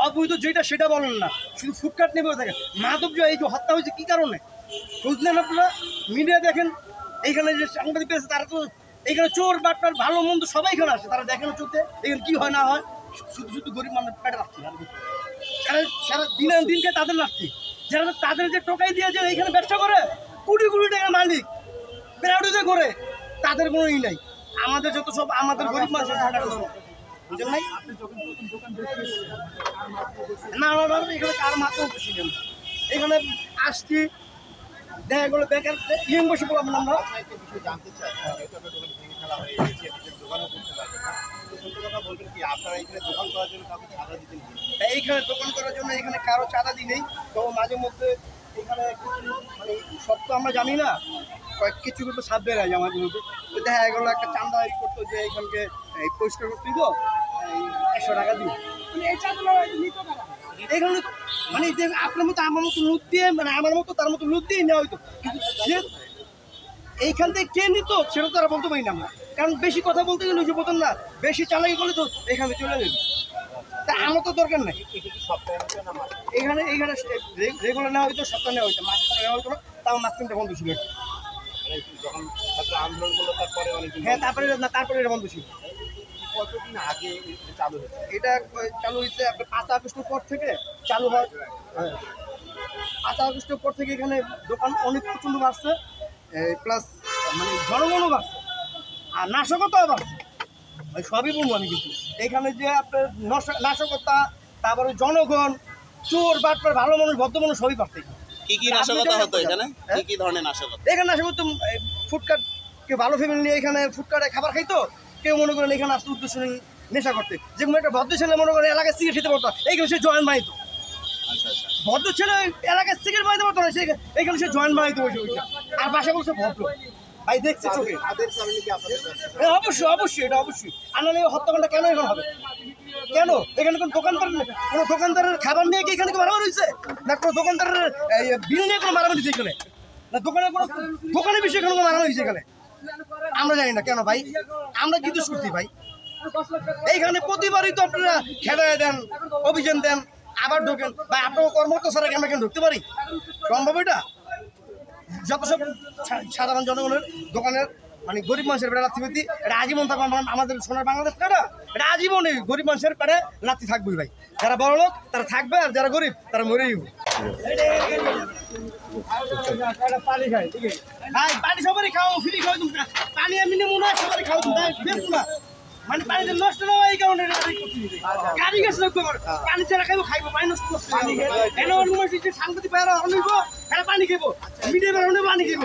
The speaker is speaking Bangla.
অবৈধ যেটা সেটা বলেন না, শুধু ফুটকাট নিয়ে বসে থাকেন। মাদক যে এই যে হত্যা হয়েছে কী কারণে বুঝলেন আপনারা? মিডিয়া দেখেন, এইখানে যে সাংবাদিক আছে তারা তো এইখানে চোর বাটপার ভালো মন্দ সবাই এখানে আসে, তারা দেখেন চোখে এখানে কী হয় না হয়। শুধু শুধু গরিব মানুষ পেটে রাখছে, সারা সারা দিন দিনকে তাদের লাগছে, যারা তাদের যে টোকাই দিয়ে যে এইখানে ব্যবসা করে কোটি কোটি টাকার মালিক প্রাইভেটে করে, তাদের কোনো ই নাই। আমাদের যত সব আমাদের গরিব মানুষের বুঝলেন নাই? না না না, এখানে কার মাত্র ছিলেন, এখানে আসছি দেখা গেলো বেকার ইয়ং বসে পড়লাম আমরা। জানতে চাই এইখানে দোকান করার জন্য এখানে কারো চাঁদা দিই নেই, তো মাঝে মধ্যে এখানে মানে সব তো আমরা জানি না, কিছু কিন্তু সাপ বের হয় মাঝে মধ্যে, তো দেখা গেলো একটা চাঁদা করতো যে এইখানকে পরিষ্কার করতেই তো 100 টাকা দিই। এখানে মানে আপনার মতো আমার মতো লুট দিয়ে, মানে আমার মতো তার মতো লুট দিয়ে নেওয়া হইতো, কিন্তু এইখান থেকে কে নিত সেটা তো আর বলতে পারি না আমরা, কারণ বেশি কথা বলতে গেলে যে বলতেন না, বেশি চালাকি করলে তো এখানে চলে যাবে, তা আমার তো দরকার নাই। এখানে এইখানে রেগুলার নেওয়া হইতো, সপ্তাহে নেওয়া হইতো, মাঝে নেওয়া হইতো না, তাও মাঝখানটা বন্ধ ছিল। আন্দোলন করলো তারপরে হ্যাঁ, তারপরে না, তারপরে এটা বন্ধ ছিল। কতদিন আগে চালু হয়েছে? এটা চালু হয়েছে আপনার 5 আগস্টের পর থেকে চালু হয়। হ্যাঁ, 5 আগস্টের পর থেকে এখানে দোকান অনেক প্রচণ্ড বাড়ছে, প্লাস মানে জনগণও বাড়ছে আর নাশকতাও বাড়ছে, সবই বলবো আমি। কিন্তু এখানে যে আপনার নাশকতা, তারপরে জনগণ, চোর বাটপার, ভালো মানুষ, ভদ্র মানুষ সবই বাড়ছে। কি কি নাশকতা হতো এখানে? কি কি ধরনের নাশকতা? এখানে নাশকতা ফুটকাট, কেউ ভালো ফ্যামিলি নিয়ে এখানে ফুটকাটে খাবার খাইতো, কেউ মনে করেন এখানে আসতে উদ্দেশ্য নেশা করতে, যেমন একটা ভদ্র ছেলে মনে করেন এলাকায় সিগারেট খেতে পারতো, এইখানে সে জয়েন্ট বানাইতো। ভদ্র ছেলে এলাকায় সিগারেট বানাইতে পারতো না, এইখানে সে জয়েন্ট বানাইতে বসে বসে, আর বাসা বলছে ভদ্র ভাই, দেখছে চোখে। অবশ্যই অবশ্যই, এটা অবশ্যই। আর নাহলে হত্যাকাণ্ডটা কেন এখন হবে? কেন এখানে কোনো দোকানদারের খাবার নিয়ে কি এখানে মারামারি হয়েছে, না কোনো দোকানদারের বিল নিয়ে কোনো মারামারি হয়েছে এখানে, না দোকানের বিষয়ে কোনো মারামারি হয়েছে এখানে? আমরা জানি না কেন ভাই, আমরা কি দোষ করছি ভাই? এইখানে প্রতিবারই তো আপনারা খেলায় দেন, অভিযান দেন, আবার ঢোকেন ভাই। আপনার কর্মরত ছাড়া আমরা কেন ঢুকতে পারি? সম্ভব এটা? যত সব সাধারণ জনগণের দোকানের মানে গরিব মানুষের পেটে লাথি পেতি, এটা আজীবন থাকবে। আমাদের সোনার বাংলাদেশ কাটা, এটা আজীবনই গরিব মানুষের পেটে লাথি থাকবেই ভাই। যারা বড় লোক তারা থাকবে, আর যারা গরিব তারা মরেই পানি খায়। ভাই পানি সবারই খাও, ফ্রি খাও, পানি আমি নেবো না, সবারই খাও, দেখবো না, মানে পানিটা নষ্ট না হয় এই কারণে গাড়ি গেছে পানি ছাড়া খাইবো, পানি নষ্ট করছে। সাংবাদিক পানি খাইবো, মিডিয়া পানি খাইবো।